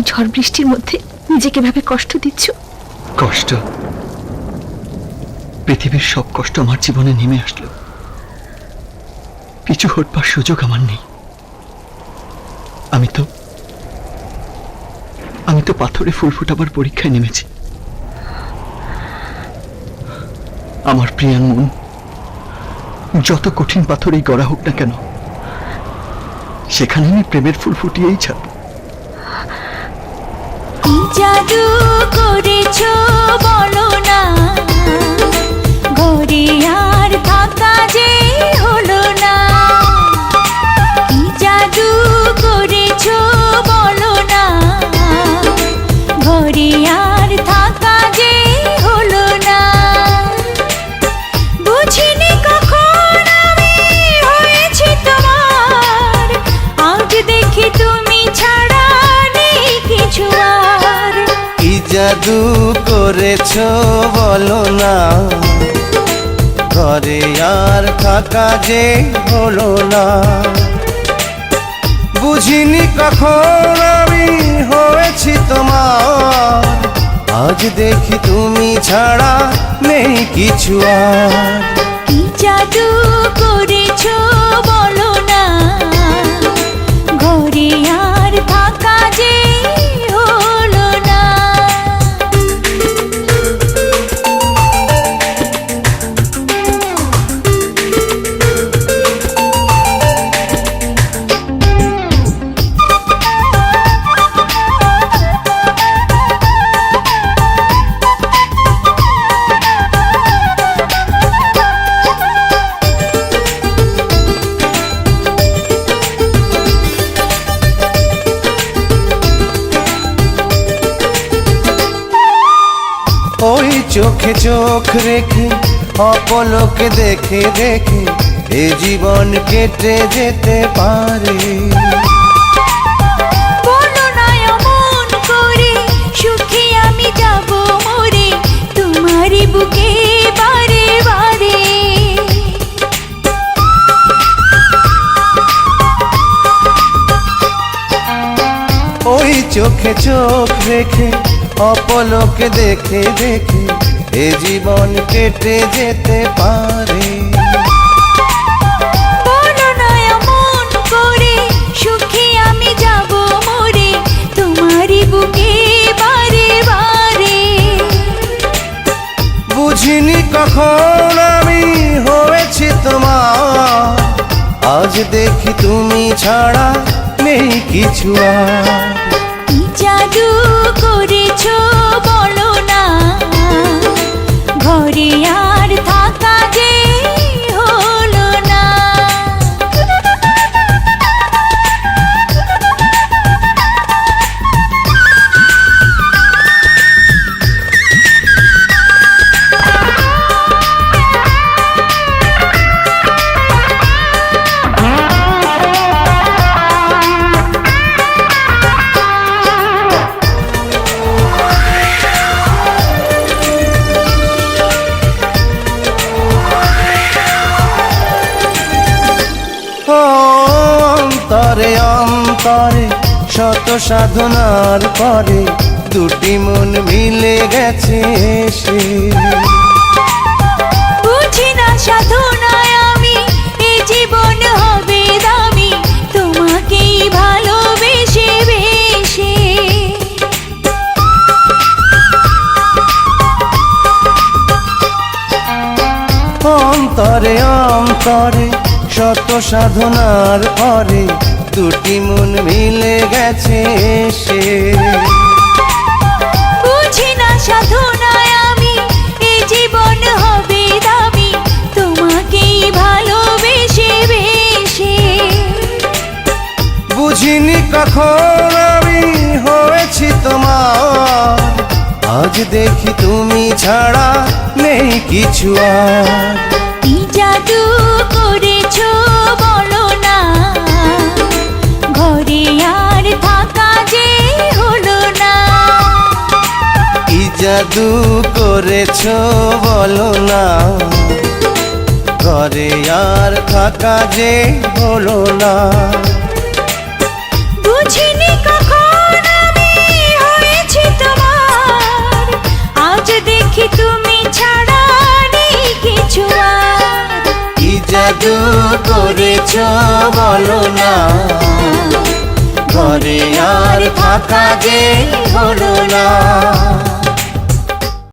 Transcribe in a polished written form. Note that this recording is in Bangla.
ঝড় বৃষ্টির মধ্যে নিজেকে ভাবে কষ্ট দিচ্ছ? কষ্ট? পৃথিবীর সব কষ্ট আমার জীবনে নেমে আসলো, পিছু হটবার সুযোগ আমার নেই। আমি তো পাথরে ফুল ফোটাবার পরীক্ষায় নেমেছি। আমার প্রিয়ান মন, যত কঠিন পাথরেই গড়া হোক না কেন, সেখানে আমি প্রেমের ফুল ফুটিয়েই ছাড়ব। কি জাদু করেছো বলো না, ঘরে আর থাকা যে হলো না। কি জাদু করেছো বলো না, ঘরে আর থাকা যে হলো না। বুঝিনি কখন আমি হয়েছি তোমার, আজ দেখি তুমি ছাড়া নেই কিছু আর। কি জাদু করেছো বলো না, ঘরে আর থাকা যে হলো না। বুঝিনি কখন আমি হয়েছি তোমার, আজ দেখি তুমি ছাড়া নেই কিছু আর। কি জাদু করেছো বলো না, ঘরে আর থাকা যে হলো না। ওই চোখে চোখ রেখে অপলকে দেখে দেখে এ জীবন কেটে যেতে পারে। বলো না অমন করে, সুখে আমি যাব মরে তোমারই বুকে বারে বারে। ওই চোখে চোখ রেখে অপলকে দেখে দেখে এ জীবন কেটে যেতে পারে। বলো না অমন করে, সুখে আমি যাব মরে তোমারই বুকে বারে বারে। বুঝিনি কখন আমি হয়েছি তোমার, আজ দেখি তুমি ছাড়া নেই কিছু আর। কি জাদু করেছো বলো না, ঘরে আর থাকা যে হলো না। অন্তরে অন্তরে শত সাধনার পরে দুটি মন মিলে গেছে সে। বুঝি না সাধনায় আমি এ জীবন হবে দামি, তোমাকেই ভালোবেসে বেশে। অন্তরে অন্তরে শত সাধনার পরে দুটি মন মিলে গেছে সে। বুঝি না সাধনায় আমি এ জীবন হবে দামি, তোমাকেই ভালোবেসে বেশে। বুঝিনি কখন আমি হয়েছি তোমার, আজ দেখি তুমি ছাড়া নেই কিছু আর। কি জাদু করেছো বলো না, ঘরে আর থাকা যে হলো না। কি জাদু করেছো বলো না, ঘরে আর থাকা যে হলো না। বুঝিনি কখন আমি শুধু করেছ বলো না, ঘরে আর থাকা যে হলো না।